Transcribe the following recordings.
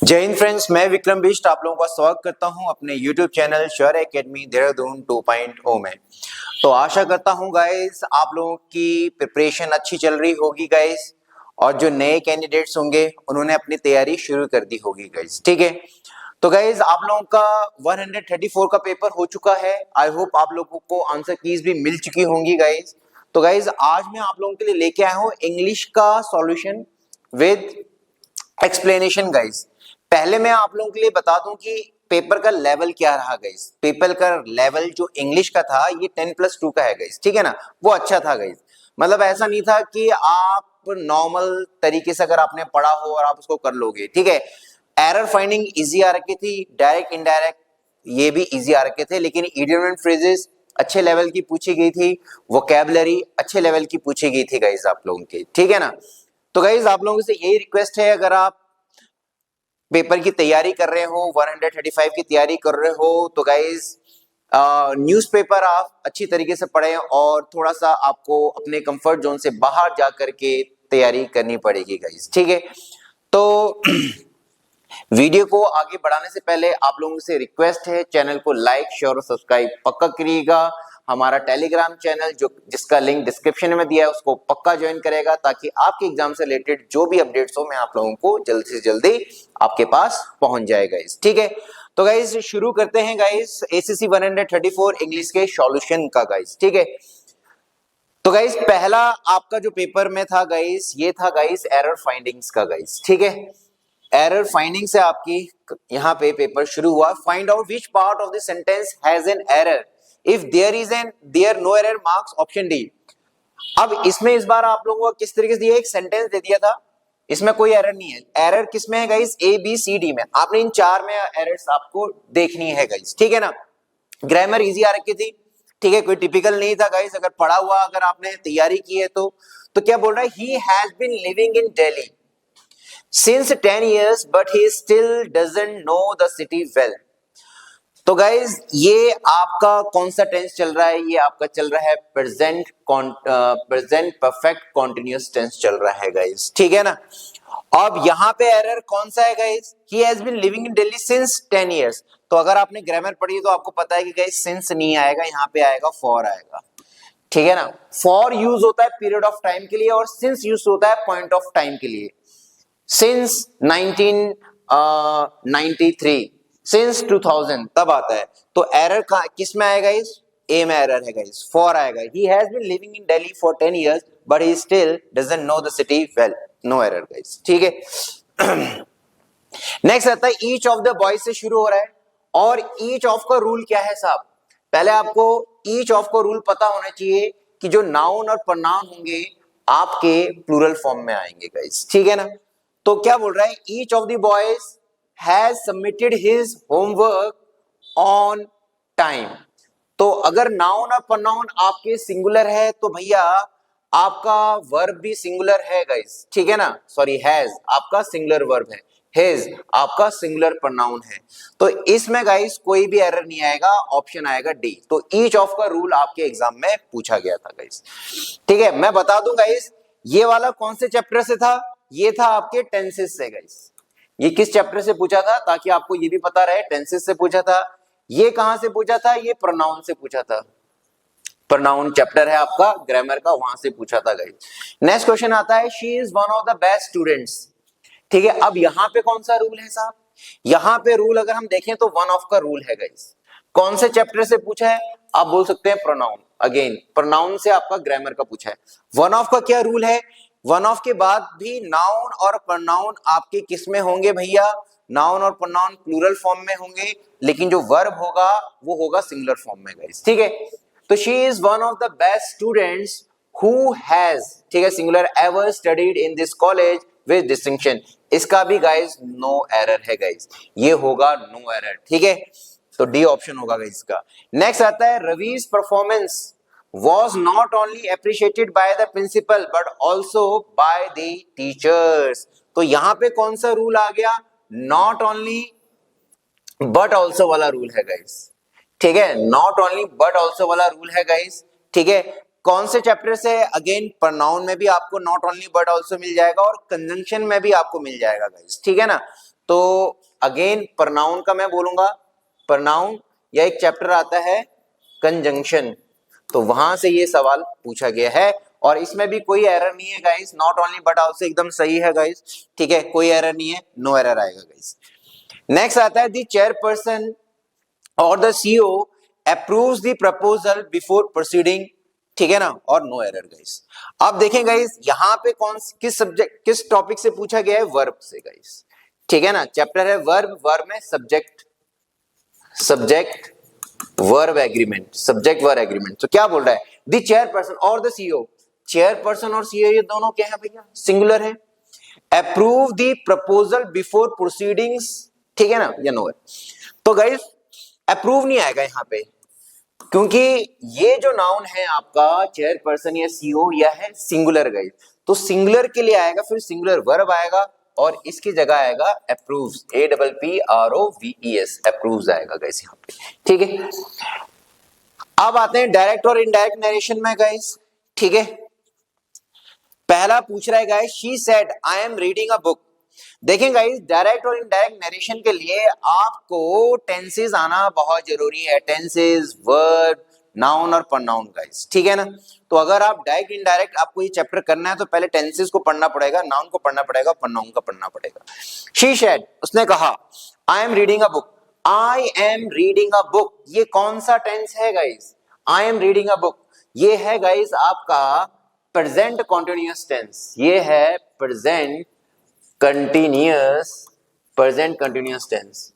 जय हिंद फ्रेंड्स, मैं विक्रम बिष्ट आप लोगों का स्वागत करता हूं अपने YouTube channel sure academy Dehradun 2.0 में। तो आशा करता हूं गाइस आप लोगों की प्रिपरेशन अच्छी चल रही होगी गाइस, और जो नए कैंडिडेट्स होंगे उन्होंने अपनी तैयारी शुरू कर दी होगी गाइस। ठीक है, तो गाइस आप लोगों का 134 का पेपर हो चुका है। आई होप आप लोगों को आंसर कीज भी मिल चुकी होंगी गाइस। तो गाइस आज मैं आप लोगों के लिए लेके आया हूं इंग्लिश का सॉल्यूशन विद एक्सप्लेनेशन गाइस। पहले मैं आप लोगों के लिए बता दूं कि पेपर का लेवल क्या रहा गाइस। पेपर का लेवल जो इंग्लिश का था ये 10+2 का है गाइस। ठीक है ना, वो अच्छा था गाइस। मतलब ऐसा नहीं था कि आप नॉर्मल तरीके से अगर आपने पढ़ा हो और आप उसको कर लोगे। ठीक है, एरर फाइंडिंग इजी आ रखी थी, डायरेक्ट इनडायरेक्ट ये भी इजी आ रखे थे, लेकिन इडियम एंड फ्रेजेस अच्छे लेवल की पूछी गई थी, वोकैबुलरी अच्छे लेवल की पूछी गई थी गाइस आप लोगों की। ठीक है ना, तो गाइस आप लोगों से यही रिक्वेस्ट है, अगर आप पेपर की तैयारी कर रहे हो, 135 की तैयारी कर रहे हो, तो गाइस न्यूज़पेपर आप अच्छी तरीके से पढ़ें और थोड़ा सा आपको अपने कंफर्ट जोन से बाहर जा करके तैयारी करनी पड़ेगी गाइस। ठीक है, तो वीडियो को आगे बढ़ाने से पहले आप लोगों से रिक्वेस्ट है, चैनल को लाइक शेयर और सब्सक्राइब पक्का करिएगा। हमारा टेलीग्राम चैनल जो जिसका लिंक डिस्क्रिप्शन में दिया है उसको पक्का ज्वाइन करेगा, ताकि आपके एग्जाम से रिलेटेड जो भी अपडेट्स हो मैं आप लोगों को जल्दी से जल्दी आपके पास पहुंच जाएगा गाइस। ठीक है, तो गाइस शुरू करते हैं गाइस एसीसी 134 इंग्लिश के सॉल्यूशन का गाइस। ठीक है, तो गाइस पहला आपका जो पेपर में था गाइस, ये था गाइस एरर फाइंडिंग्स का गाइस। ठीक है, एरर फाइंडिंग से आपकी यहाँ पे पेपर शुरू हुआ। Find out which part of the sentence has an error, if there no error marks option D. अब इसमें इस बार आप लोगों को किस तरीके से दिया, एक सेंटेंस दे दिया था, इसमें कोई एरर नहीं है। एरर किसमें है guys, A B C D में। आपने इन चार में एरर्स आपको देखनी है गाइस। ठीक है ना, ग्रामर इजी आ रखी थी। ठीक है, कोई टिपिकल नहीं था गाइस, अगर पढ़ा हुआ अगर आपने तैयारी की है तो क्या बोल रहा है, he has been living in Delhi since 10 years but he still doesn't know the city well। तो गाइज ये आपका कौन सा टेंस चल रहा है, ये आपका चल रहा है प्रेजेंट परफेक्ट कॉन्टिन्यूअस टेंस चल रहा है गाइज। ठीक है ना, अब यहाँ पे एरर कौन सा है guys, he has been living in Delhi since 10 years। तो अगर आपने ग्रामर पढ़ी है तो आपको पता है कि गाइज सिंस नहीं आएगा, यहाँ पे आएगा फॉर आएगा। ठीक है ना, फॉर यूज होता है पीरियड ऑफ टाइम के लिए और सिंस यूज होता है पॉइंट ऑफ टाइम के लिए। सिंस 1993, सिंस 2000 तब आता है। तो एरर किस में आएगा, इस ए में एरर है गाइस, फॉर आएगा। He has been living in Delhi for 10 years but he still doesn't know the city well, no error guys. ठीक है, नेक्स्ट आता है ईच ऑफ द बॉयज से शुरू हो रहा है, और ईच ऑफ का रूल क्या है साहब। पहले आपको ईच ऑफ का रूल पता होना चाहिए कि जो नाउन और प्रोनाउन होंगे आपके प्लूरल फॉर्म में आएंगे गाइस। ठीक है ना, तो क्या बोल रहा है, each of the boys has submitted his homework on time. तो अगर नाउन और प्रोनाउन आपके सिंगुलर है तो भैया आपका वर्ब भी सिंगुलर है गाइस। ठीक है ना, सॉरी हैज आपका सिंगुलर वर्ब है, हिज आपका सिंगुलर प्रोनाउन है। तो इसमें गाइस कोई भी एरर नहीं आएगा, ऑप्शन आएगा डी। तो ईच ऑफ का रूल आपके एग्जाम में पूछा गया था गाइस। ठीक है, मैं बता दूं गाइस ये वाला कौन से चैप्टर से था, ये था आपके टेंसेस से गाइस। ये किस चैप्टर से पूछा था, ताकि आपको ये भी पता रहे, टेंसेस से पूछा था। ये कहां से पूछा था, ये प्रोनाउन से पूछा था। प्रोनाउन चैप्टर है आपका ग्रामर का, वहां से पूछा था गाइस। नेक्स्ट क्वेश्चन आता है, she is one of the best students. ठीक है, अब यहां पे कौन सा रूल है साहब, यहां पे रूल अगर हम देखें तो वन ऑफ का रूल है गाइस। कौन से चैप्टर से पूछा है, आप बोल सकते हैं प्रोनाउन। अगेन प्रोनाउन से आपका ग्रामर का पूछा है। वन ऑफ का क्या रूल है, वन ऑफ के बाद भी नाउन और प्रोनाउन आपके किस में होंगे भैया, नाउन और प्रोनाउन प्लूरल फॉर्म में होंगे, लेकिन जो वर्ब होगा वो होगा सिंगुलर फॉर्म में गाइस। ठीक है, तो she is one of the best students who has, ठीक है singular, ever studied in this college with distinction. इसका भी गाइस नो एरर है गाइस, ये होगा नो एरर। ठीक है, तो डी ऑप्शन होगा गाइस इसका। नेक्स्ट आता है, Ravi's performance was not only appreciated by the principal but also by the teachers। तो यहां पे कौन सा रूल आ गया, not only but also वाला रूल है गाइस। ठीक है, not only but also वाला रूल है गाइस। ठीक है, कौन से चैप्टर से, अगेन प्रोनाउन में भी आपको not only but also मिल जाएगा और कंजंक्शन में भी आपको मिल जाएगा गाइस। ठीक है ना, तो अगेन प्रनाउन का मैं बोलूंगा, प्रनाउन या एक चैप्टर आता है कंजंक्शन, तो वहां से ये सवाल पूछा गया है और इसमें भी कोई एरर नहीं है guys, not only but also एकदम सही है गाइस, ठीक है, कोई एरर नहीं है, नो एरर आएगा गाइस। नेक्स्ट आता है द चेयरपर्सन और the CEO approves the proposal before proceeding, ठीक है ना, और नो एरर गाइस। अब देखें गाइस यहाँ पे किस सब्जेक्ट किस टॉपिक से पूछा गया है, वर्ब से गाइस, ठीक है ना, चैप्टर है वर्ब, वर्ब में subject verb agreement, subject verb agreement. तो क्या बोल रहा है, द चेयरपर्सन और द सीईओ, चेयरपर्सन और सीईओ ये दोनों क्या है भैया, सिंगुलर है, approve the proposal before proceedings, ठीक है ना, या नो है। तो गाइस अप्रूव नहीं आएगा यहाँ पे, क्योंकि ये जो नाउन है आपका चेयरपर्सन या सीईओ यह है सिंगुलर गाइस, तो सिंगुलर के लिए आएगा फिर सिंगुलर वर्ब आएगा और इसकी जगह आएगा अप्रूव्स, APPROVES, अप्रूव्स आएगा गाइस यहाँ पे, ठीक है। अब आते हैं डायरेक्ट और इनडायरेक्ट नरेशन में गाइस, ठीक है। पहला पूछ रहा है guys, she said I am reading a book. देखें गाइस डायरेक्ट और इनडायरेक्ट नरेशन के लिए आपको टेंसेस आना बहुत जरूरी है, टेंसेस, वर्ब, नाउन और प्रनाउन गाइस, ठीक है ना। तो अगर आप डायरेक्ट इनडायरेक्ट आपको ये चैप्टर करना है तो पहले टेंसेस को पढ़ना पड़ेगा, नाउन को पढ़ना पड़ेगा, प्रनाउन को पढ़ना पड़ेगा। शी सेड, उसने कहा, I am reading a book, I am reading a book, ये कौन सा टेंस है guys, I am reading a book, ये है गाइस आपका प्रेजेंट कंटीन्यूअस टेंस, ये है प्रेजेंट कंटीन्यूअस टेंस।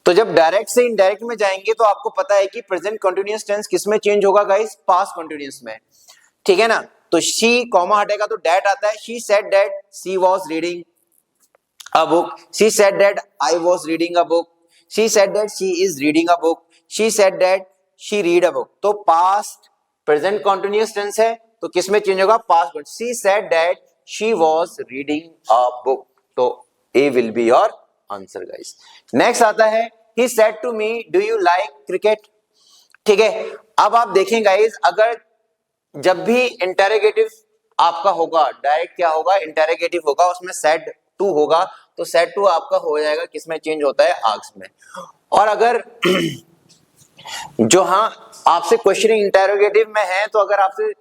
तो जब डायरेक्ट से इनडायरेक्ट में जाएंगे तो आपको पता है कि प्रेजेंट कंटीन्यूअस टेंस किस में चेंज होगा गाइस, पास्ट कंटीन्यूअस में, ठीक है ना। तो शी कॉमा हटेगा तो दैट आता है, she said that she was reading a book, she said that I was reading a book, she said that she is reading a book, she said that she read a book. तो past present continuous tense है तो किस में change होगा, past. She said that she was reading a book, तो A will be your answer guys. Next आता है, he said to me do you like cricket, ठीक है। अब आप देखें गाइस, अगर जब भी इंटेरोगेटिव आपका होगा, डायरेक्ट क्या होगा, इंटेरोगेटिव होगा, उसमें said to होगा, तो said to आपका हो जाएगा किसमें चेंज होता है, asked में। और अगर जो हाँ आपसे क्वेश्चनिंग इंटेरोगेटिव में है तो अगर आपसे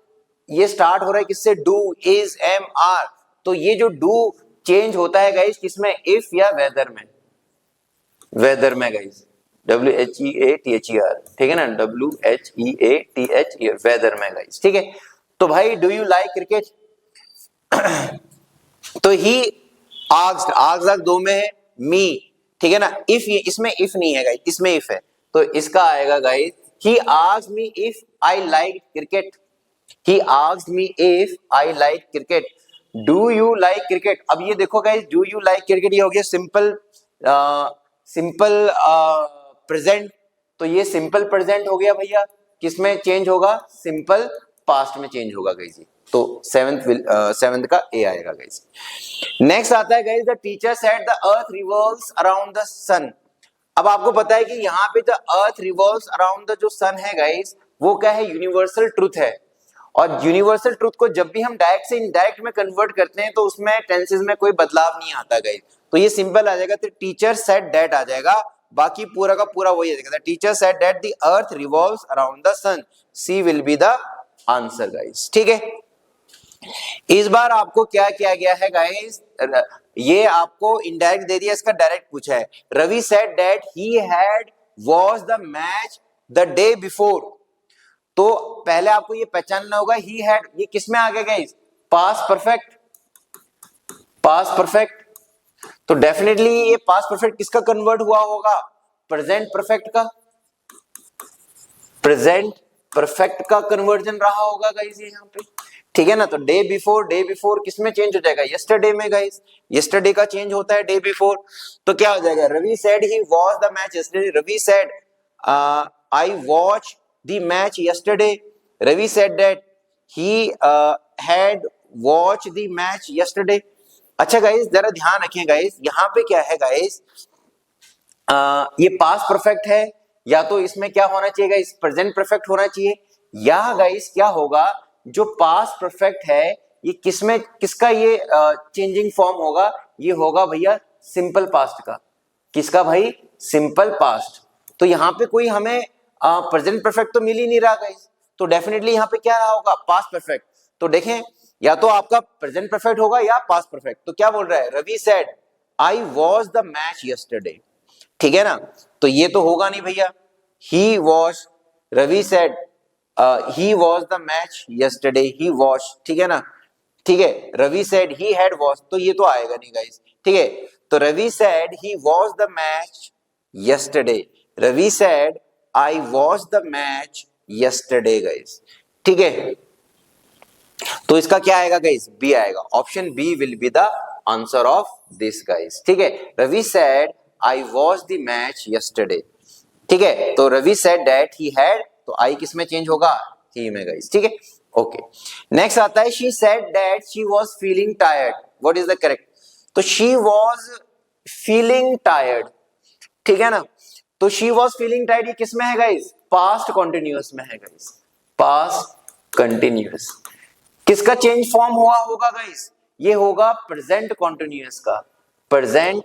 ये स्टार्ट हो रहा है किससे, डू, इज, एम, आर, तो ये जो डू चेंज होता है गाइस किसमें, इफ या वेदर में, वेदर में गाइस, WHEATHER, ठीक है ना, WHEATHER, वेदर में गाइस, ठीक है। तो भाई डू यू लाइक क्रिकेट, तो ही आस्क्ड, आस्क्ड दो में है, मी, ठीक है ना। इफ, ये इसमें इफ नहीं है गाइस, इसमें इफ है, तो इसका आएगा guys, he asked me if I like cricket, he asked me if I like cricket, do you like cricket. अब ये देखो guys, do you like cricket ये हो गया सिंपल प्रेजेंट, तो ये सिंपल प्रेजेंट हो गया भैया, किसमें चेंज होगा, सिंपल पास्ट में चेंज होगा गाइस, तो सेवेंथ का ए आएगा गाइस। नेक्स्ट आता है guys, the teacher said the earth revolves around the sun. अब आपको पता है कि यहाँ पे the earth revolves around the जो सन है गाइस, वो क्या है, यूनिवर्सल ट्रूथ है। और यूनिवर्सल ट्रूथ को जब भी हम डायरेक्ट से इनडायरेक्ट में कन्वर्ट करते हैं तो उसमें टेंसेस में कोई बदलाव नहीं आता गाइस, तो ये सिंपल आ जाएगा, तो टीचर सेड दैट आ जाएगा, बाकी पूरा का पूरा वही आ जाएगा, teacher said that the earth revolves around the sun, C will be the answer guys, ठीक है। इस बार आपको क्या किया गया है गाइस, ये आपको इनडायरेक्ट दे दिया, इसका डायरेक्ट पूछा है। Ravi said that he had watch the match the day before, तो पहले आपको ये पहचानना होगा, ही हैड ये किस में आ गया guys, past perfect, past perfect, तो डेफिनेटली ये पास्ट परफेक्ट किसका कन्वर्ट हुआ होगा, प्रेजेंट परफेक्ट का, प्रेजेंट परफेक्ट का कन्वर्जन रहा होगा गाइस ये यहाँ पे, ठीक है ना। तो डे बिफोर किस में चेंज हो जाएगा, यस्टरडे में गाइस, यस्टरडे का चेंज होता है डे बिफोर, तो क्या हो जाएगा, Ravi said he watch the match yesterday, Ravi said I watch the match yesterday, Ravi said that he had watch the match yesterday. अच्छा गाइस जरा ध्यान रखें गाइस, यहाँ पे क्या है गाइस, ये पास्ट परफेक्ट है, या तो इसमें क्या होना चाहिए गाइस, प्रेजेंट परफेक्ट होना चाहिए, या गाइस क्या होगा, जो पास्ट परफेक्ट है ये किसमें किसका ये चेंजिंग फॉर्म होगा, ये होगा भैया सिंपल पास्ट का, किसका भाई? Simple past. तो यहाँ पे कोई हमें प्रेजेंट परफेक्ट तो मिल ही नहीं रहा गाइस, तो डेफिनेटली यहाँ पे क्या रहा होगा? Past perfect. तो देखें, या तो आपका प्रेजेंट परफेक्ट होगा या पास्ट परफेक्ट। तो क्या बोल रहा है? Ravi said I watch the match yesterday, ठीक है ना? तो ये तो होगा नहीं भैया। He watch, Ravi said he watch the match yesterday, he watch, ठीक है ना? ठीक है, Ravi said he had watch, तो ये तो आएगा नहीं गाइस, ठीक है? तो Ravi said he watch the match yesterday, Ravi said I watch the match yesterday guys, ठीक है? तो इसका क्या आएगा गाइस? बी आएगा। Option B will be the answer of this guys, ठीक है? Ravi said I watch the match yesterday, ठीक है? तो Ravi said that he had, तो आई किस में चेंज होगा? ही में गाइस, ठीक है? ओके, नेक्स्ट आता है she said that she was feeling tired, what is the correct? तो शी वाज फीलिंग टायर्ड, ठीक है ना? तो शी वाज फीलिंग टायर्ड, ये किस में है गाइस? पास्ट कंटिन्यूअस में है गाइस, पास्ट कंटिन्यूअस। किसका चेंज फॉर्म हुआ होगा गाइस? ये होगा प्रेजेंट कंटिन्यूअस का, प्रेजेंट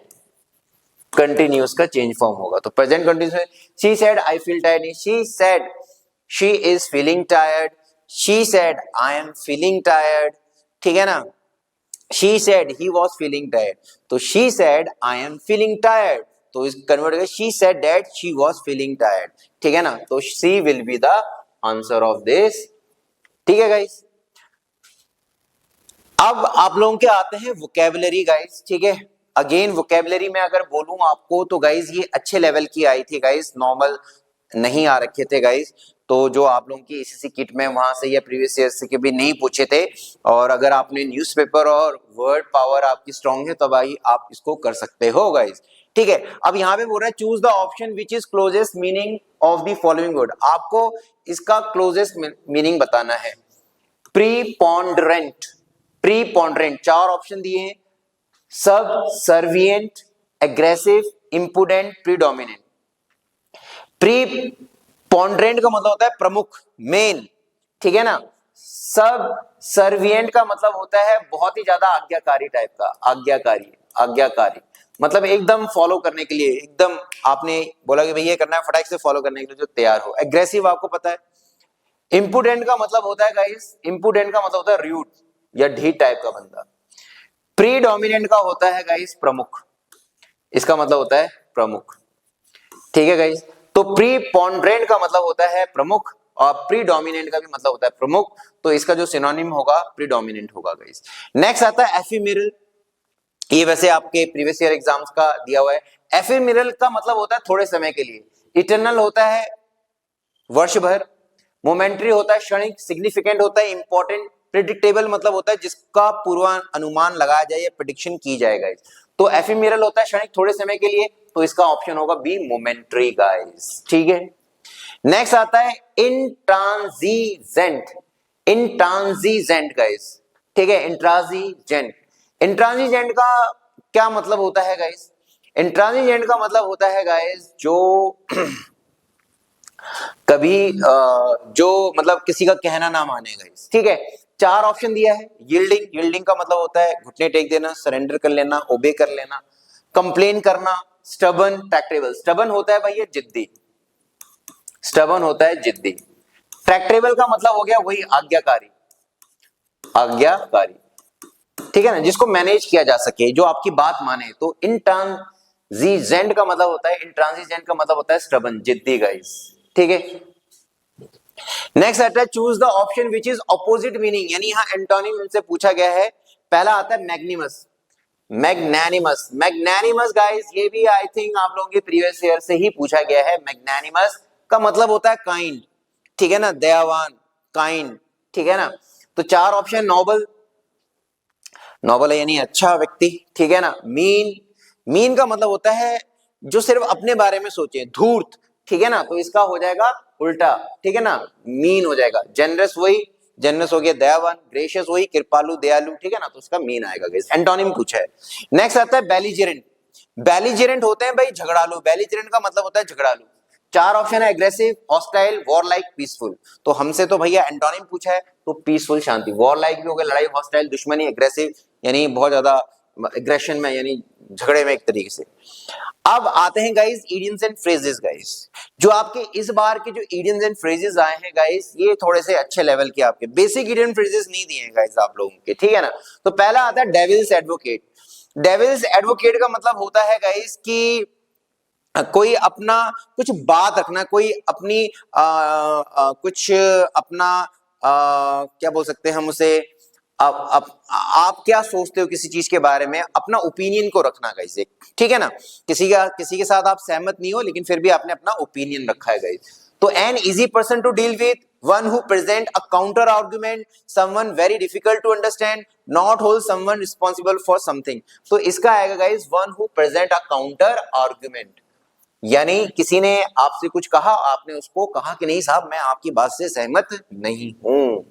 कंटिन्यूअस का चेंज फॉर्म होगा। तो present continuous, she said I feel tired, she said she is feeling tired, she said I am feeling tired, ठीक है ना? She said he was feeling tired, तो she said I am feeling tired, तो इस convert करके she said that she was feeling tired, ठीक है ना? तो C will be the answer of this, ठीक है गाइस? अब आप लोगों के आते हैं वोकैबुलरी गाइस, ठीक है? अगेन वोकैबुलरी में अगर बोलूं आपको तो गाइस ये अच्छे लेवल की आई थी गाइस, नॉर्मल नहीं आ रखे थे गाइस। तो जो आप लोगों की एसएससी किट में वहां से या प्रीवियस ईयर से के भी नहीं पूछे थे, और अगर आपने न्यूज़पेपर और वर्ड पावर आपकी स्ट्रांग है तो भाई आप इसको कर सकते हो गाइस, ठीक है? अब यहाँ पे बोल रहा है choose the option which is closest meaning of the following word, आपको इसका क्लोजेस्ट मीनिंग बताना है। प्रीपोंडरेंट, प्रीपोंडरेंट, चार ऑप्शन दिए हैं, सब सर्विएंट, एग्रेसिव, इंपुडेंट, प्रीडोमिनेंट। प्रीपोंडरेंट का मतलब होता है प्रमुख, मेन, ठीक है ना? सब सर्विएंट का मतलब होता है बहुत ही ज्यादा आज्ञाकारी टाइप का, आज्ञाकारी, आज्ञाकारी मतलब एकदम फॉलो करने के लिए, एकदम आपने बोला कि भैया करना है फटाक से फॉलो करने के लिए जो तैयार हो। एग्रेसिव आपको पता है। इंपुडेंट का मतलब होता है गाइस, इंपुडेंट का मतलब होता है रूड या ढीठ टाइप का बंदा। प्रीडोमिनेंट का होता है गाइस प्रमुख, इसका मतलब होता है प्रमुख, ठीक है गाइस? तो प्रीपोंडरेंट का मतलब होता है प्रमुख और प्रीडोमिनेंट का भी मतलब होता है प्रमुख, तो इसका जो सिनोनिम होगा प्रीडोमिनेंट होगा गाइस। नेक्स्ट आता है एफिमेरल, ये वैसे आपके प्रीवियस ईयर एग्जाम्स का दिया हुआ है। एफिमेरल का मतलब होता है थोड़े समय के लिए, इटरनल होता है वर्ष भर, मोमेंट्री होता है क्षणिक, सिग्निफिकेंट होता है इंपॉर्टेंट, प्रिडिक्टेबल मतलब होता है जिसका पूर्वानुमान लगाया जाए या प्रेडिक्शन की जाएगा। तो एफिमेरल होता है क्षणिक थोड़े समय के लिए, तो इसका ऑप्शन होगा बी मोमेंट्री गाइस, ठीक है? नेक्स्ट आता है इंट्रांजिजेंट, इंट्रांजिजेंट गाइस, ठीक है? इंट्रांजिजेंट, इंट्रांजिजेंट का क्या मतलब होता है गाइस? इंट्रांजिजेंट का मतलब होता है गाइस जो कभी जो मतलब किसी का कहना ना माने गाइस, ठीक है? चार ऑप्शन दिया है। यील्डिंग, यील्डिंग का मतलब होता है घुटने टेक देना, सरेंडर कर लेना, ओबे कर लेना। कंप्लेन करना, स्टबन, ट्रैक्टेबल, स्टबन होता है भाई ये जिद्दी, स्टबन होता है जिद्दी। ट्रैक्टेबल का मतलब हो गया वही आज्ञाकारी, आज्ञाकारी, ठीक है ना? जिसको मैनेज किया जा सके, जो आपकी बात माने। तो इंट्रांजिजेंट का मतलब होता है, इंट्रांजिजेंट का मतलब होता है स्टबन, जिद्दी गाइस, ठीक है? नेक्स्ट आता है choose the option which is opposite meaning, यानी यहां एंटोनिम से पूछा गया है। पहला आता है मैग्निमस, मैग्नानिमस, मैग्नानिमस गाइस ये भी आई थिंक आप लोगों के प्रीवियस ईयर से ही पूछा गया है। मैग्नानिमस का मतलब होता है काइंड, ठीक है ना? दयावान, काइंड, ठीक है ना? तो चार ऑप्शन, नोबल, नोबल है यानी अच्छा व्यक्ति, ठीक है ना? मीन, मीन का मतलब होता है जो सिर्फ अपने बारे में सोचे, धूर्त, ठीक है ना? तो इसका हो जाएगा उल्टा, ठीक है ना? मीन हो जाएगा। जनरस वही, जनरस हो गया दयावान, ग्रेशियस वही कृपालु दयालु, ठीक है ना? तो उसका मीन आएगा गाइस, एंटोनिम पूछा है। नेक्स्ट आता है बेलिजेरेंट, बेलिजेरेंट होते हैं भाई झगड़ालू, बेलिजेरेंट का मतलब होता है झगड़ालू। चार ऑप्शन है, एग्रेसिव, हॉस्टाइल, वॉरलाइक, पीसफुल। तो हमसे तो भैया एंटोनिम पूछा है, तो पीसफुल शांति, वॉरलाइक भी हो गया लड़ाई, हॉस्टाइल दुश्मनी, एग्रेसिव यानी बहुत ज्यादा एग्रेशन में यानी झगड़े में एक तरीके से। अब आते हैं guys idioms and phrases guys. जो आपके इस बार के जो इडियम्स एंड फ्रेजेस आए हैं गाइस, ये थोड़े से अच्छे लेवल के, आपके बेसिक इडियम फ्रेजेस नहीं दिए हैं गाइस आप लोगों के, ठीक है ना। तो पहला आता है डेविल्स एडवोकेट। डेविल्स एडवोकेट का मतलब होता है गाइस कि कोई अपना कुछ बात रखना, कोई अपनी कुछ अपना क्या बोल सकते हैं हम उसे, आप क्या सोचते हो किसी चीज के बारे में, अपना ओपिनियन को रखना गाइस, ठीक है ना। किसी के साथ आप सहमत नहीं हो लेकिन फिर भी आपने अपना ओपिनियन रखा है गाइस। तो an easy person to deal with, one who present a counter argument, someone very difficult to understand, not hold someone responsible for something. तो इसका आएगा guys one who present a counter argument, यानी किसी ने आपसे कुछ कहा, आपने उसको कहा कि नहीं साहब मैं आपकी बात से सहमत नहीं हूं।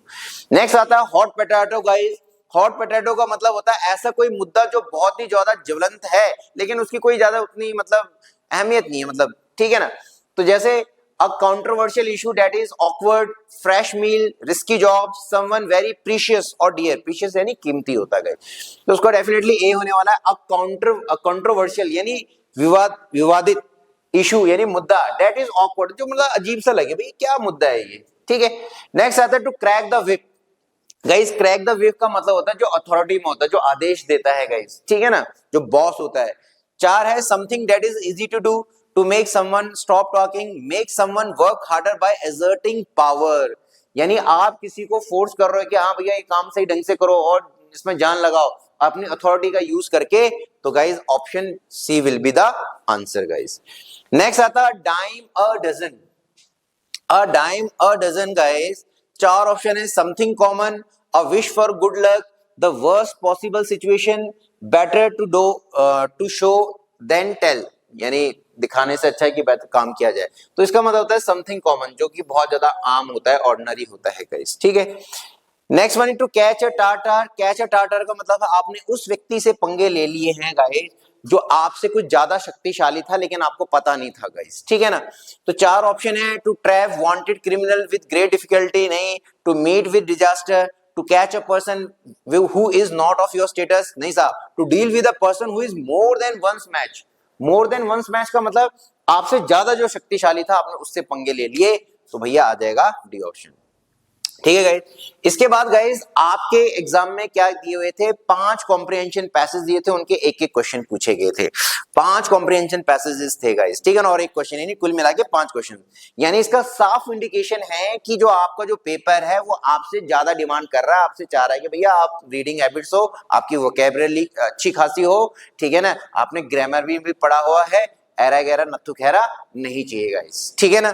नेक्स्ट आता है hot potato guys. Hot potato का मतलब होता है ऐसा कोई मुद्दा जो बहुत ही ज्यादा ज्वलंत है लेकिन उसकी कोई ज्यादा उतनी मतलब अहमियत नहीं है, मतलब ठीक है ना। तो जैसे a controversial issue that is awkward, fresh meal, risky job, someone very precious और डियर। प्रीशियस यानी कीमती होता है, तो उसका डेफिनेटली ए होने वाला है। अ कंट्रोवर्शियल यानी विवादित, इशू यानी मुद्दा, दैट इज ऑकवर्ड जो मतलब अजीब सा लगे भाई क्या मुद्दा है ये, ठीक है। नेक्स्ट आता है to crack the whip. Guys crack the whip का मतलब होता है जो अथॉरिटी में होता है, जो आदेश देता है गाइस, ठीक है ना, जो बॉस होता है। चार है something that is easy to do, to make someone stop talking, make someone work harder by exerting power. यानी आप किसी को फोर्स कर रहे हो कि हाँ भैया ये काम सही ढंग से करो और इसमें जान लगाओ अपनी अथॉरिटी का यूज करके। तो guys option C will be the answer guys. Next आता है dime a dozen. A dime a dozen guys, चार ऑप्शन है। Something common, a wish for good luck, the worst possible situation, better to do to show than tell, यानी दिखाने से अच्छा है कि काम किया जाए। तो इसका मतलब होता है समथिंग कॉमन, जो कि बहुत ज्यादा आम होता है, ऑर्डिनरी होता है गाइस, ठीक है। Next one two catch a tartar. Catch a tartar का मतलब आपने उस व्यक्ति से पंगे ले लिए हैं गाइस जो आपसे कुछ ज्यादा शक्तिशाली था लेकिन आपको पता नहीं था गाइस, ठीक है ना। तो चार ऑप्शन है। To trap wanted criminal with great difficulty, नहीं। To meet with disaster, to catch a person who is not of your status, नहीं साहब। To deal with a person who is more than one's match. More than one's match का मतलब आपसे ज्यादा जो शक्तिशाली था आपने उससे पंगे ले लिए, तो भैया आ जाएगा डी ऑप्शन, ठीक है गाइस। इसके बाद गाइस आपके एग्जाम में क्या दिए हुए थे, 5 कॉम्प्रिहेंशन पैसेज दिए थे, उनके एक एक क्वेश्चन पूछे गए थे। 5 कॉम्प्रिहेंशन पैसेजेस थे गाइस, ठीक है ना, और एक क्वेश्चन, यानी कुल मिला के 5 क्वेश्चन। यानी इसका साफ इंडिकेशन है कि जो आपका जो पेपर है वो आपसे ज्यादा डिमांड कर रहा है, आपसे चाह रहा है कि भैया आप रीडिंग हैबिट्स हो, आपकी वोकैबुलरी अच्छी खासी हो, ठीक है ना, आपने ग्रामर भी पढ़ा हुआ है, एरा गैरा नत्थु खैरा नहीं चाहिए गाइस, ठीक है ना।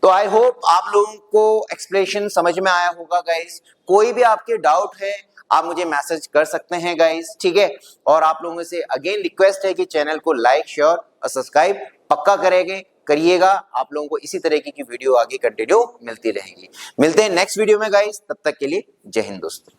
तो आई होप आप लोगों को एक्सप्लेनेशन समझ में आया होगा गाइस। कोई भी आपके डाउट है आप मुझे मैसेज कर सकते हैं गाइस, ठीक है। और आप लोगों से अगेन रिक्वेस्ट है कि चैनल को लाइक शेयर और सब्सक्राइब पक्का करिएगा। आप लोगों को इसी तरीके की वीडियो आगे कंटिन्यू मिलती रहेगी। मिलते हैं नेक्स्ट वीडियो में गाइस, तब तक के लिए जय हिंद दोस्तों।